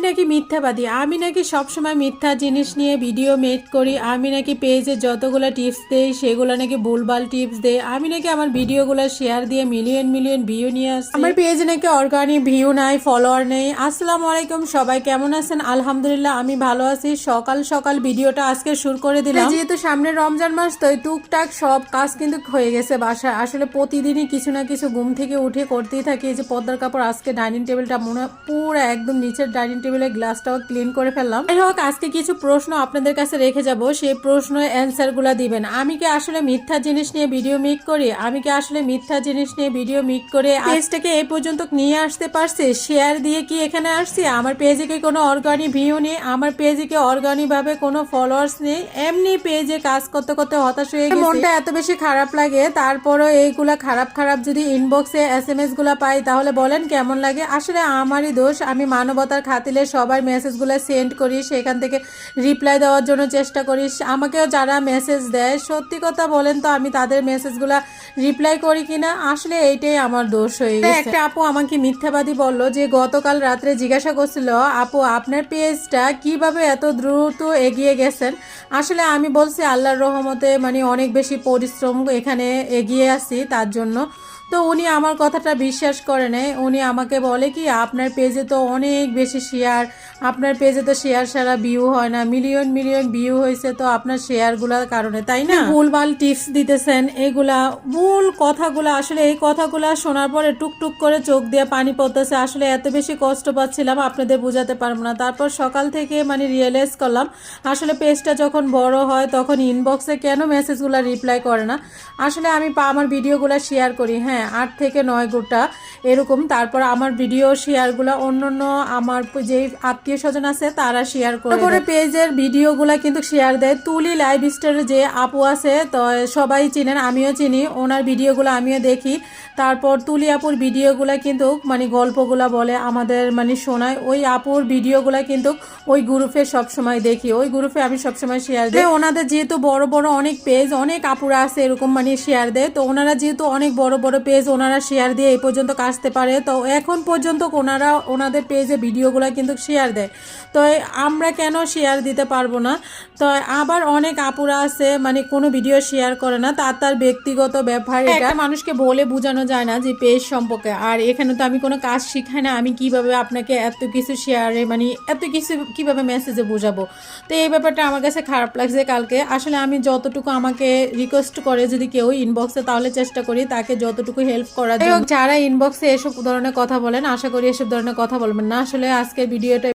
নাকি মিথ্যাবাদী, আমি নাকি সবসময় মিথ্যা জিনিস নিয়ে ভিডিও মেক করি, আমি নাকি পেজে যতগুলো টিপস দেই সেগুলো নাকি ভুলভাল টিপস দেই, আমি নাকি আমার ভিডিওগুলো শেয়ার দিয়ে মিলিয়ন মিলিয়ন ভিউ নিয়ে আসছি, আমার পেজে নাকি অর্গানিক ভিউ নাই, ফলোয়ার নেই। আসসালামু আলাইকুম, সবাই কেমন আছেন? আলহামদুলিল্লাহ আমি ভালো আছি। সকাল সকাল ভিডিওটা আজকে শুরু করে দিলাম, যেহেতু সামনে রমজান মাস, তো টুকটাক সব কাজ কিন্তু হয়ে গেছে বাসায়। আসলে প্রতিদিনই কিছু না কিছু ঘুম থেকে উঠে করতেই থাকি। এই যে পর্দার কাপড়, আজকে ডাইনিং টেবিলটা মনে পুরো একদম নিচের ডাইনিং টেবিলের গ্লাসটাও ক্লিন করে ফেললাম। যাই হোক, আজকে কিছু প্রশ্ন আপনাদের কাছে রেখে যাব, সেই প্রশ্নের অ্যান্সার গুলা দিবেন। আমি কি আসলে মিথ্যা জিনিস নিয়ে ভিডিও মেক করি? আমি কি আসলে মিথ্যা জিনিস নিয়ে ভিডিও মেক করে পেজটাকে এই পর্যন্ত নিয়ে আসতে পারছি? শেয়ার দিয়ে কি এখানে আসছি? আমার পেজে কি কোনো অর্গানিক ভিউ নেই? আমার পেজে কি অর্গানিক ভাবে কোনো ফলোয়ার্স নেই? এমনি পেজে কাজ করতে করতে হতাশ হয়ে গেছি, মনটা এত বেশি খারাপ লাগে। তারপরও এইগুলা খারাপ খারাপ যদি ইনবক্সে SMS গুলা পাই তাহলে বলেন কেমন লাগে? আসলে আমারই দোষ, আমি মানবতার খাতিরে সবার মেসেজগুলো সেন্ড করি, সেখান থেকে রিপ্লাই দেওয়ার জন্য চেষ্টা করি। আমাকেও যারা মেসেজ দেয়, সত্যি কথা বলেন তো আমি তাদের মেসেজগুলা রিপ্লাই করি কিনা, আসলে এইটাই আমার দোষ হয়ে গেছে। একটা আপু আমাকে মিথ্যাবাদী বললো যে গতকাল রাত্রে জিজ্ঞাসা করছিল, আপু আপনার পেজটা কিভাবে এত দ্রুত এগিয়ে গেছেন? আসলে আমি বলছি আল্লাহর রহমতে, মানে অনেক বেশি পরিশ্রম এখানে এগিয়ে আসি তার জন্য। তো উনি আমার কথাটা বিশ্বাস করে নেয়। উনি আমাকে বলে কি, আপনার পেজে তো অনেক বেশি শেয়ার, আপনার পেজে তো শেয়ার ছাড়া ভিউ হয় না, মিলিয়ন মিলিয়ন ভিউ হয়েছে তো আপনার শেয়ারগুলোর কারণে, তাই না? ভুলভাল টিপস দিতেছেন, এগুলা ভুল কথাগুলো। আসলে এই কথাগুলো শোনার পরে টুকটুক করে চোখ দিয়ে পানি পড়তেছে। আসলে এত বেশি কষ্ট পাচ্ছিলাম আপনাদের বোঝাতে পারবো না। তারপর সকাল থেকে মানে রিয়েলাইজ করলাম, আসলে পেজটা যখন বড় হয় তখন ইনবক্সে কেন মেসেজগুলো রিপ্লাই করে না। আসলে আমি আমার ভিডিওগুলো শেয়ার করি, হ্যাঁ 8 থেকে 9 গোটা এরকম। তারপর আমার ভিডিও শেয়ারগুলো অন্য আমার যে আত্মীয় স্বজন আছে তারা শেয়ার করে, তারপরে পেজের ভিডিওগুলো কিন্তু শেয়ার দেয়। তুলি লাইভ স্টাইলের যে আপু আছে, তো সবাই চিনেন, আমিও চিনি, ওনার ভিডিওগুলো আমিও দেখি। তারপর তুলি আপুর ভিডিওগুলো কিন্তু মানে গল্পগুলো বলে আমাদের, মানে শোনায়। ওই আপুর ভিডিওগুলো কিন্তু ওই গ্রুপে সবসময় দেখি, ওই গ্রুপে আমি সবসময় শেয়ার দিই। ওনাদের যেহেতু বড় বড় অনেক পেজ, অনেক আপুরা আছে এরকম মানে শেয়ার দেয়, তো ওনারা যেহেতু অনেক বড় বড় পেজ, ওনারা শেয়ার দিয়ে এই পর্যন্ত আসতে পারে, তো এখন পর্যন্ত ওনারা ওনাদের পেজে ভিডিওগুলো কিন্তু শেয়ার দেয়। তো আমরা কেন শেয়ার দিতে পারবো না? তো আবার অনেক আপুরা আছে মানে কোনো ভিডিও শেয়ার করে না, তার ব্যক্তিগত ব্যাপার। এটা মানুষকে বলে বোঝানো যায় না যে পেজ সম্পর্কে। আর এখানে তো আমি কোনো কাজ শিখাই না, আমি কিভাবে আপনাকে এত কিছু শেয়ারে মানে এত কিছু কিভাবে মেসেজে বোঝাবো? তো এই ব্যাপারটা আমার কাছে খারাপ লাগছে কালকে। আসলে আমি যতটুকু আমাকে রিকোয়েস্ট করে যদি কেউ ইনবক্সে, তাহলে চেষ্টা করি তাকে যতটুকু হেল্প করার জন্য। যারা ইনবক্সে এসব ধরনের কথা বলেন, আশা করি এসব ধরনের কথা বলবেন না। আসলে আজকের ভিডিওটা